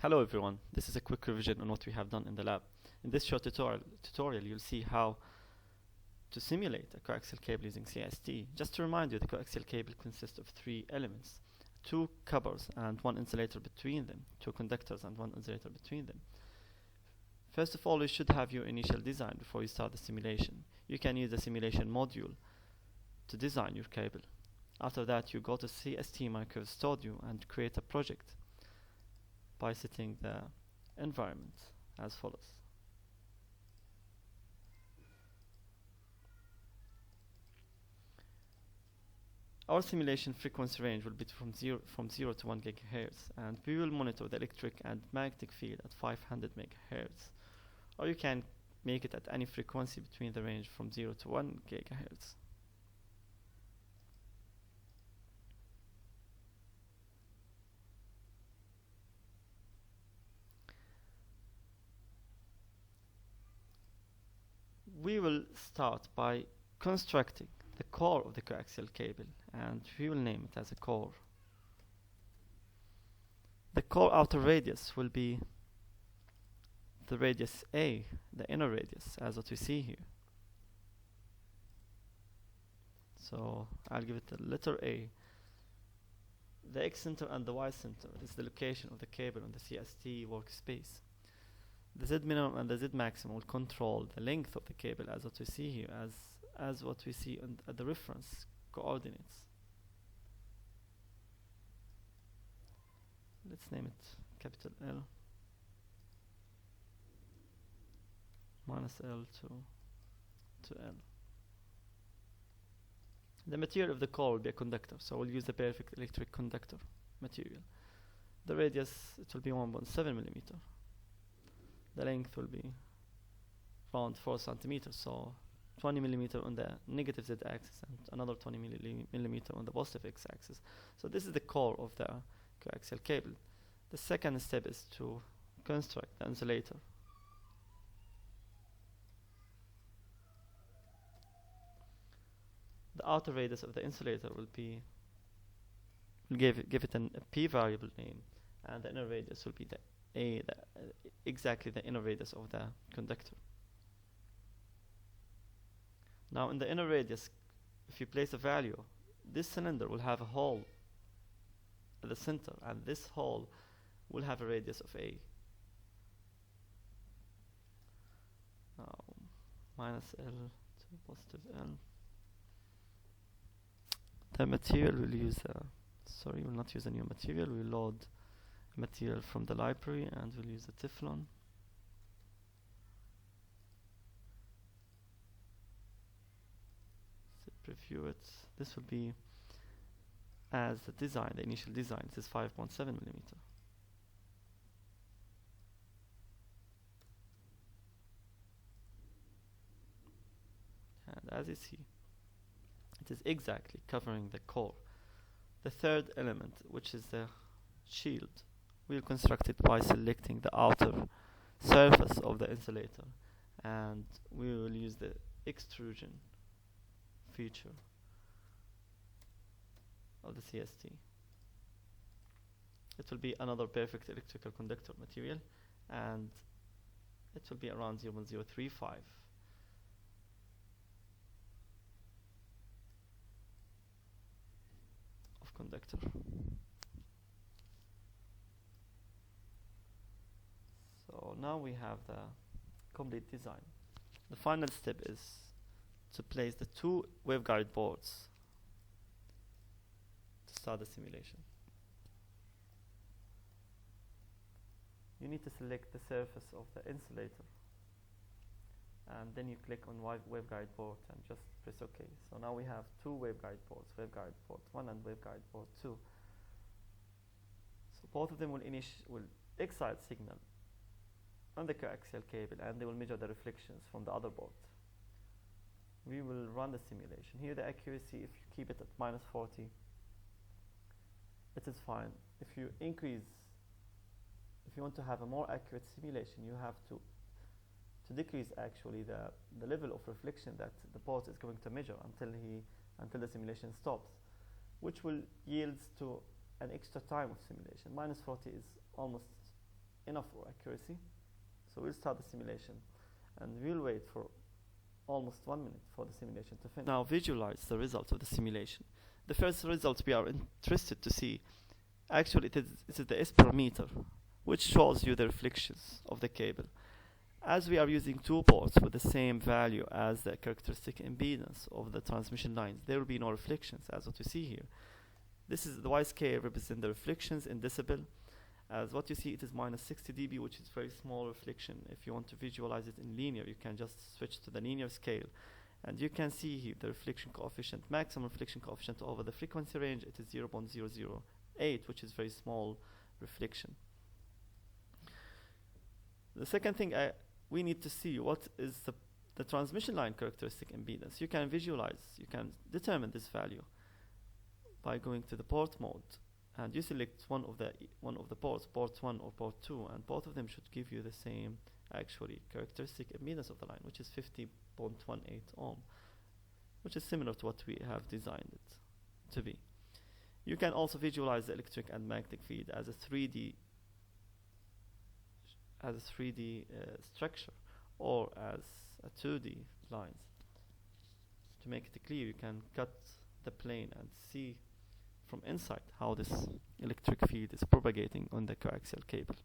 Hello everyone, this is a quick revision on what we have done in the lab. In this short tutorial you'll see how to simulate a coaxial cable using CST. Just to remind you, the coaxial cable consists of three elements: two couples and one insulator between them, two conductors and one insulator between them. First of all, you should have your initial design before you start the simulation. You can use the simulation module to design your cable. After that, you go to CST Micro Studio and create a project by setting the environment as follows. Our simulation frequency range will be from 0 to 1 GHz, and we will monitor the electric and magnetic field at 500 MHz, or you can make it at any frequency between the range from 0 to 1 GHz. We will start by constructing the core of the coaxial cable, and we will name it as a core. The core outer radius will be the radius A, the inner radius, as what we see here. So I'll give it the letter A. The X center and the Y center is the location of the cable on the CST workspace. The Z minimum and the Z maximum will control the length of the cable, as what we see here, as what we see at the reference coordinates. Let's name it capital L minus L to L. The material of the core will be a conductor, so we'll use the perfect electric conductor material. The radius, it will be 1.7 millimeter. The length will be around 4 centimeters, so 20 millimeter on the negative Z axis and another 20 millimeter on the positive X axis. So this is the core of the coaxial cable. The second step is to construct the insulator. The outer radius of the insulator will give it a P variable name, and the inner radius will be exactly the inner radius of the conductor. Now in the inner radius, if you place a value, this cylinder will have a hole at the center, and this hole will have a radius of A. Now minus L to positive L. The material will use we'll not use a new material. We'll load material from the library and we'll use the Teflon. So preview it. This will be as the design, the initial design. This is 5.7 millimeter. And as you see, it is exactly covering the core. The third element, which is the shield, we'll construct it by selecting the outer surface of the insulator, and we will use the extrusion feature of the CST. It will be another perfect electrical conductor material, and it will be around 0.035. of conductor. So now we have the complete design. The final step is to place the two waveguide boards to start the simulation. You need to select the surface of the insulator, and then you click on waveguide board and just press OK. So now we have two waveguide boards, waveguide board 1 and waveguide board 2. So both of them will excite signal on the coaxial cable, and they will measure the reflections from the other board. We will run the simulation. Here the accuracy, if you keep it at -40, it is fine. If you want to have a more accurate simulation, you have to decrease actually the level of reflection that the board is going to measure until the simulation stops, which will yield to an extra time of simulation. -40 is almost enough for accuracy. So we'll start the simulation and we'll wait for almost 1 minute for the simulation to finish. Now visualize the results of the simulation. The first result we are interested to see, actually it is the S parameter, which shows you the reflections of the cable. As we are using two ports with the same value as the characteristic impedance of the transmission lines, there will be no reflections, as what you see here. This is the Y scale represent the reflections in decibel. As what you see, it is minus 60 dB, which is very small reflection. If you want to visualize it in linear, you can just switch to the linear scale. And you can see here the reflection coefficient, maximum reflection coefficient over the frequency range, it is 0.008, which is very small reflection. The second thing we need to see what is the transmission line characteristic impedance. You can visualize, you can determine this value by going to the port mode, and you select one of the ports, port 1 or port 2, and both of them should give you the same actually characteristic impedance of the line, which is 50.18 ohm, which is similar to what we have designed it to be. You can also visualize the electric and magnetic field as a 3D structure, or as a 2D lines. To make it clear, you can cut the plane and see from inside how this electric field is propagating on the coaxial cable.